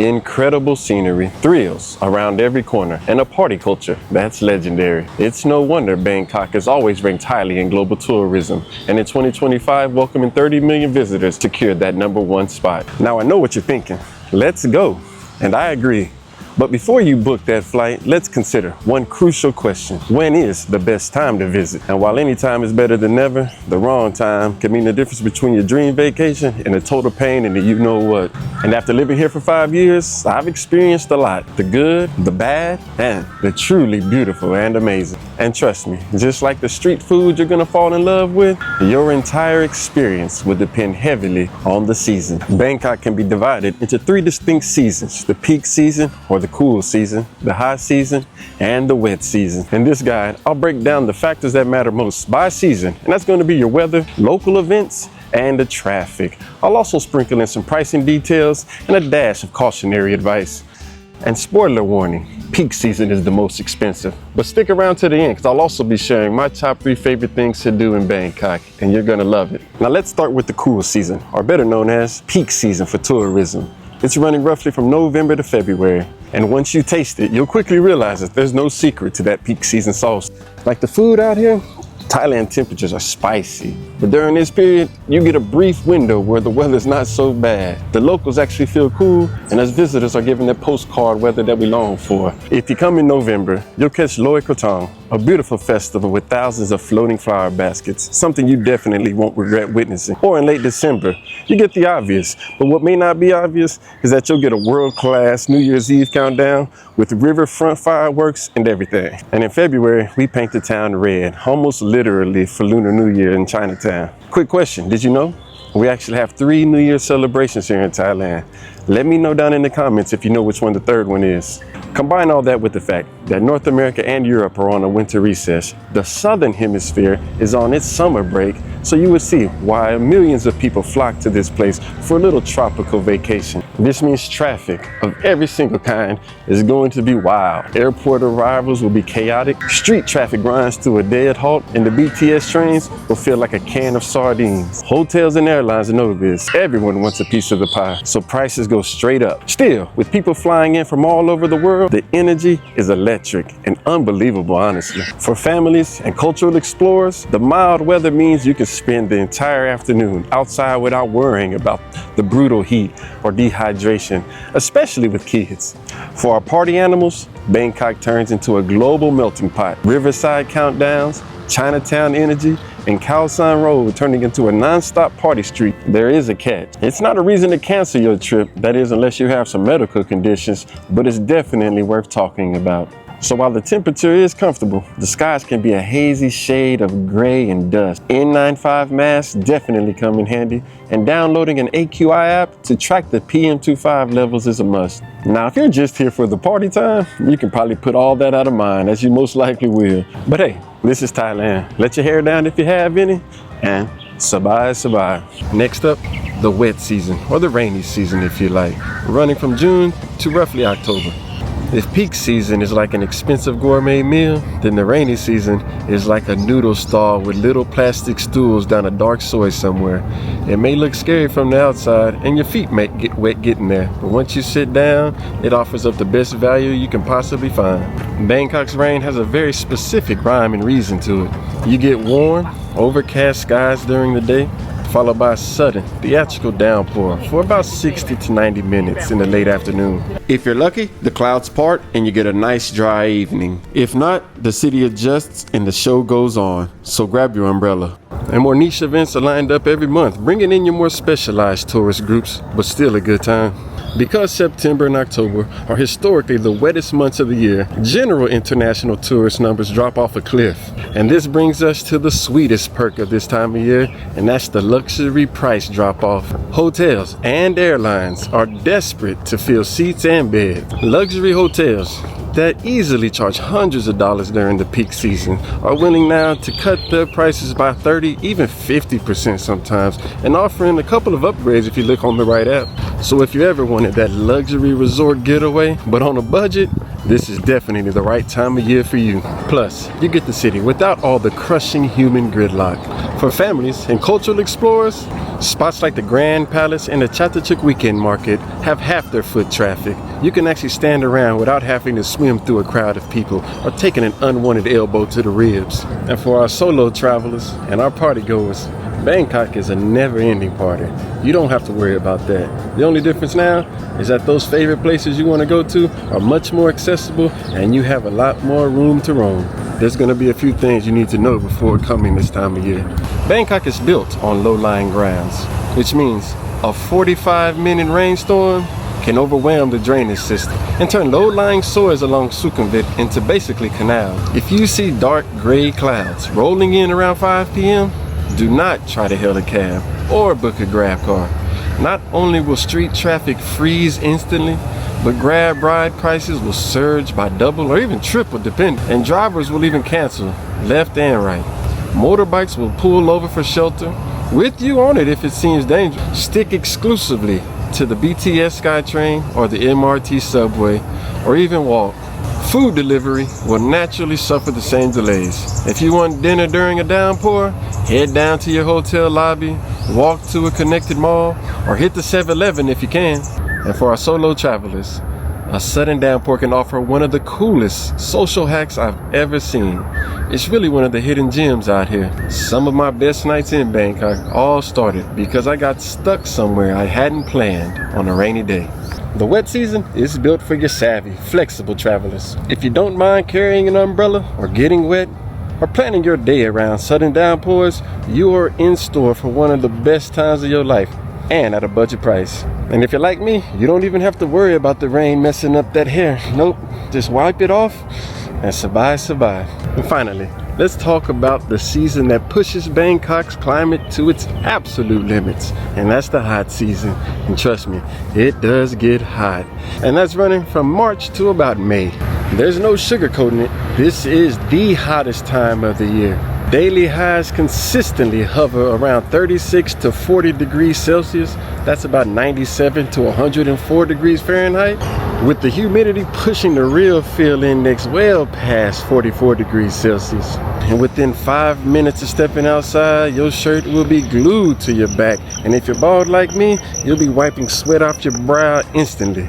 Incredible scenery, thrills around every corner, and a party culture that's legendary. It's no wonder Bangkok is always ranked highly in global tourism, and in 2025 welcoming 30 million visitors secured that #1 spot. Now I know what you're thinking, let's go, and I agree. But before you book that flight, let's consider one crucial question. When is the best time to visit? And while any time is better than never, the wrong time can mean the difference between your dream vacation and a total pain in the you-know-what. And after living here for 5 years, I've experienced a lot. The good, the bad, and the truly beautiful and amazing. And trust me, just like the street food you're gonna fall in love with, your entire experience will depend heavily on the season. Bangkok can be divided into 3 distinct seasons: the peak season, or the cool season, the high season, and the wet season. In this guide, I'll break down the factors that matter most by season, and that's going to be your weather, local events, and the traffic. I'll also sprinkle in some pricing details and a dash of cautionary advice. And spoiler warning, peak season is the most expensive. But stick around to the end, because I'll also be sharing my top 3 favorite things to do in Bangkok, and you're gonna love it. Now let's start with the cool season, or better known as peak season for tourism. It's running roughly from November to February. And once you taste it, you'll quickly realize that there's no secret to that peak season sauce. Like the food out here, Thailand temperatures are spicy. But during this period, you get a brief window where the weather's not so bad. The locals actually feel cool, and us visitors are given that postcard weather that we long for. If you come in November, you'll catch Loi Krathong, a beautiful festival with thousands of floating flower baskets, something you definitely won't regret witnessing. Or in late December, you get the obvious, but what may not be obvious is that you'll get a world-class New Year's Eve countdown with riverfront fireworks and everything. And in February, we paint the town red, almost literally for Lunar New Year in Chinatown. Quick question, did you know? We actually have 3 New Year celebrations here in Thailand. Let me know down in the comments if you know which one the third one is. Combine all that with the fact that North America and Europe are on a winter recess. The Southern Hemisphere is on its summer break, so you would see why millions of people flock to this place for a little tropical vacation. This means traffic of every single kind is going to be wild. Airport arrivals will be chaotic, street traffic grinds to a dead halt, and the BTS trains will feel like a can of sardines. Hotels and airlines know this. Everyone wants a piece of the pie, so prices go straight up. Still, with people flying in from all over the world, the energy is electric and unbelievable, honestly. For families and cultural explorers, the mild weather means you can spend the entire afternoon outside without worrying about the brutal heat or dehydration, especially with kids. For our party animals, Bangkok turns into a global melting pot. Riverside countdowns, Chinatown energy, and Khao San Road turning into a non-stop party street. There is a catch. It's not a reason to cancel your trip, that is unless you have some medical conditions, but it's definitely worth talking about. So while the temperature is comfortable, the skies can be a hazy shade of gray and dust. N95 masks definitely come in handy, and downloading an AQI app to track the PM2.5 levels is a must. Now, if you're just here for the party time, you can probably put all that out of mind, as you most likely will. But hey, this is Thailand. Let your hair down if you have any, and sabai. Next up, the wet season, or the rainy season if you like, running from June to roughly October. If peak season is like an expensive gourmet meal, then the rainy season is like a noodle stall with little plastic stools down a dark soy somewhere. It may look scary from the outside, and your feet may get wet getting there, but once you sit down, it offers up the best value you can possibly find. Bangkok's rain has a very specific rhyme and reason to it. You get warm, overcast skies during the day, followed by a sudden theatrical downpour for about 60 to 90 minutes in the late afternoon. If you're lucky, the clouds part and you get a nice dry evening. If not, the city adjusts and the show goes on, so grab your umbrella. And more niche events are lined up every month, bringing in your more specialized tourist groups, but still a good time. Because September and October are historically the wettest months of the year, general international tourist numbers drop off a cliff. And this brings us to the sweetest perk of this time of year, and that's the luxury price drop off. Hotels and airlines are desperate to fill seats and beds. Luxury hotels that easily charge hundreds of dollars during the peak season are willing now to cut their prices by 30, even 50% sometimes, and offering a couple of upgrades if you look on the right app. So if you ever wanted that luxury resort getaway, but on a budget, this is definitely the right time of year for you. Plus, you get the city without all the crushing human gridlock. For families and cultural explorers, spots like the Grand Palace and the Chatuchak Weekend Market have half their foot traffic. You can actually stand around without having to swim through a crowd of people or taking an unwanted elbow to the ribs. And for our solo travelers and our party goers, Bangkok is a never-ending party. You don't have to worry about that. The only difference now is that those favorite places you want to go to are much more accessible and you have a lot more room to roam. There's going to be a few things you need to know before coming this time of year. Bangkok is built on low-lying grounds, which means a 45-minute rainstorm can overwhelm the drainage system and turn low-lying soils along Sukhumvit into basically canals. If you see dark gray clouds rolling in around 5 p.m., do not try to hail a cab or book a Grab car. Not only will street traffic freeze instantly, but Grab ride prices will surge by double or even triple depending, and drivers will even cancel left and right. Motorbikes will pull over for shelter with you on it if it seems dangerous. Stick exclusively to the BTS SkyTrain or the MRT subway, or even walk. Food delivery will naturally suffer the same delays. If you want dinner during a downpour, head down to your hotel lobby, walk to a connected mall, or hit the 7-Eleven if you can. And for our solo travelers, a sudden downpour can offer one of the coolest social hacks I've ever seen. It's really one of the hidden gems out here. Some of my best nights in Bangkok all started because I got stuck somewhere I hadn't planned on a rainy day. The wet season is built for your savvy, flexible travelers. If you don't mind carrying an umbrella or getting wet, or planning your day around sudden downpours, you are in store for one of the best times of your life, and at a budget price. And if you're like me, you don't even have to worry about the rain messing up that hair. Nope, just wipe it off and survive. And finally, let's talk about the season that pushes Bangkok's climate to its absolute limits, and that's the hot season. And trust me, it does get hot. And that's running from March to about May. There's no sugarcoating it. This is the hottest time of the year. Daily highs consistently hover around 36 to 40 degrees Celsius. That's about 97 to 104 degrees Fahrenheit, with the humidity pushing the real feel index well past 44 degrees Celsius. And within 5 minutes of stepping outside, your shirt will be glued to your back. And if you're bald like me, you'll be wiping sweat off your brow instantly.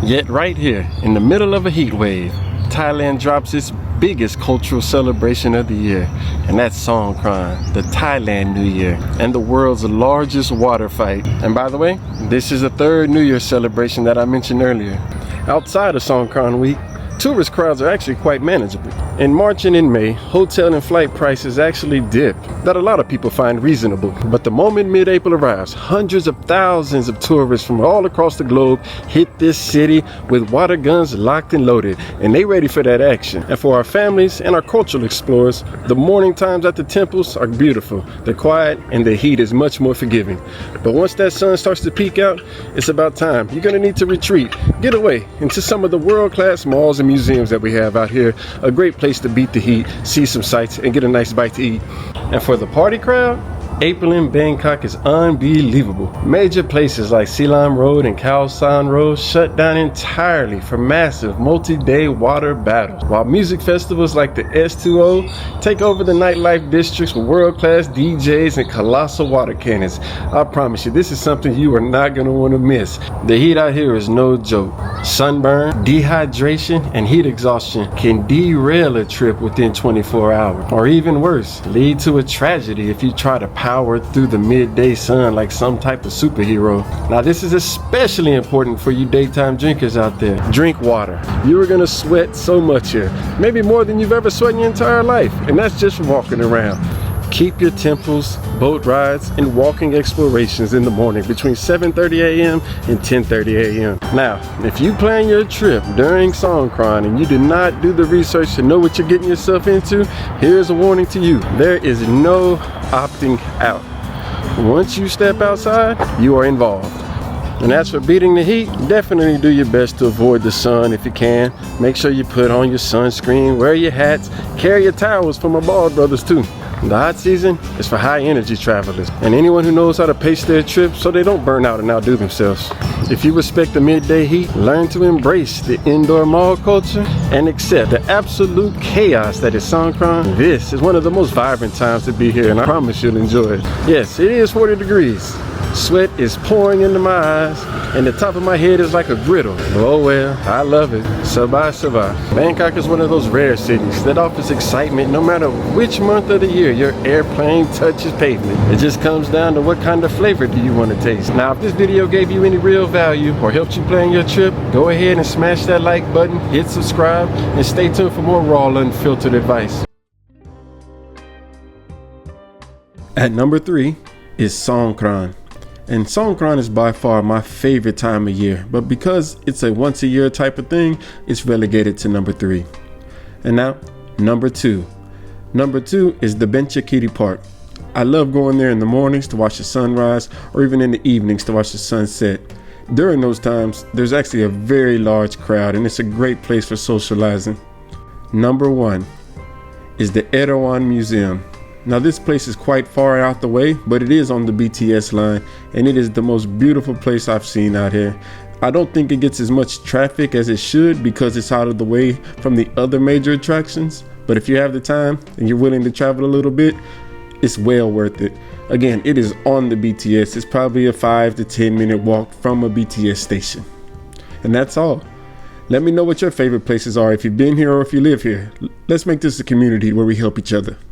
Yet right here, in the middle of a heat wave, Thailand drops its biggest cultural celebration of the year, and that's Songkran, the Thailand New Year, and the world's largest water fight. And by the way, this is the third New Year celebration that I mentioned earlier. Outside of Songkran week, tourist crowds are actually quite manageable. In March and in May, hotel and flight prices actually dip, that a lot of people find reasonable. But the moment mid-April arrives, hundreds of thousands of tourists from all across the globe hit this city with water guns locked and loaded, and they ready for that action. And for our families and our cultural explorers, the morning times at the temples are beautiful. They're quiet and the heat is much more forgiving. But once that sun starts to peek out, it's about time. You're gonna need to retreat, get away into some of the world-class malls and museums that we have out here. A great place to beat the heat, see some sights, and get a nice bite to eat. And for the party crowd, April in Bangkok is unbelievable. Major places like Silam Road and Khao San Road shut down entirely for massive multi-day water battles, while music festivals like the S2O take over the nightlife districts with world-class DJs and colossal water cannons. I promise you, this is something you are not going to want to miss. The heat out here is no joke. Sunburn, dehydration, and heat exhaustion can derail a trip within 24 hours, or even worse, lead to a tragedy if you try to power through the midday sun like some type of superhero. Now this is especially important for you daytime drinkers out there. Drink water. You are gonna sweat so much here, maybe more than you've ever sweat in your entire life, and that's just walking around. Keep your temples, boat rides, and walking explorations in the morning between 7:30 a.m. and 10:30 a.m. Now, if you plan your trip during Songkran and you do not do the research to know what you're getting yourself into, here's a warning to you. There is no opting out. Once you step outside, you are involved. And as for beating the heat, definitely do your best to avoid the sun if you can. Make sure you put on your sunscreen, wear your hats, carry your towels for my bald brothers too. The hot season is for high energy travelers and anyone who knows how to pace their trip so they don't burn out and outdo themselves. If you respect the midday heat, learn to embrace the indoor mall culture and accept the absolute chaos that is Songkran, this is one of the most vibrant times to be here, and I promise you'll enjoy it. Yes, it is 40 degrees. Sweat is pouring into my eyes and the top of my head is like a griddle. Oh well, I love it. Sabah. Bangkok is one of those rare cities that offers excitement no matter which month of the year your airplane touches pavement. It just comes down to what kind of flavor do you want to taste. Now, if this video gave you any real value or helped you plan your trip, go ahead and smash that like button, hit subscribe, and stay tuned for more raw, unfiltered advice. At number 3 is Songkran. And Songkran is by far my favorite time of year, but because it's a once a year type of thing, it's relegated to number 3. And now, number 2. Number 2 is the Benchakiri Park. I love going there in the mornings to watch the sunrise or even in the evenings to watch the sunset. During those times, there's actually a very large crowd and it's a great place for socializing. Number 1 is the Erawan Museum. Now this place is quite far out the way, but it is on the BTS line and it is the most beautiful place I've seen out here. I don't think it gets as much traffic as it should because it's out of the way from the other major attractions, but if you have the time and you're willing to travel a little bit, it's well worth it. Again, it is on the BTS. It's probably a 5 to 10 minute walk from a BTS station. And that's all. Let me know what your favorite places are if you've been here or if you live here. Let's make this a community where we help each other.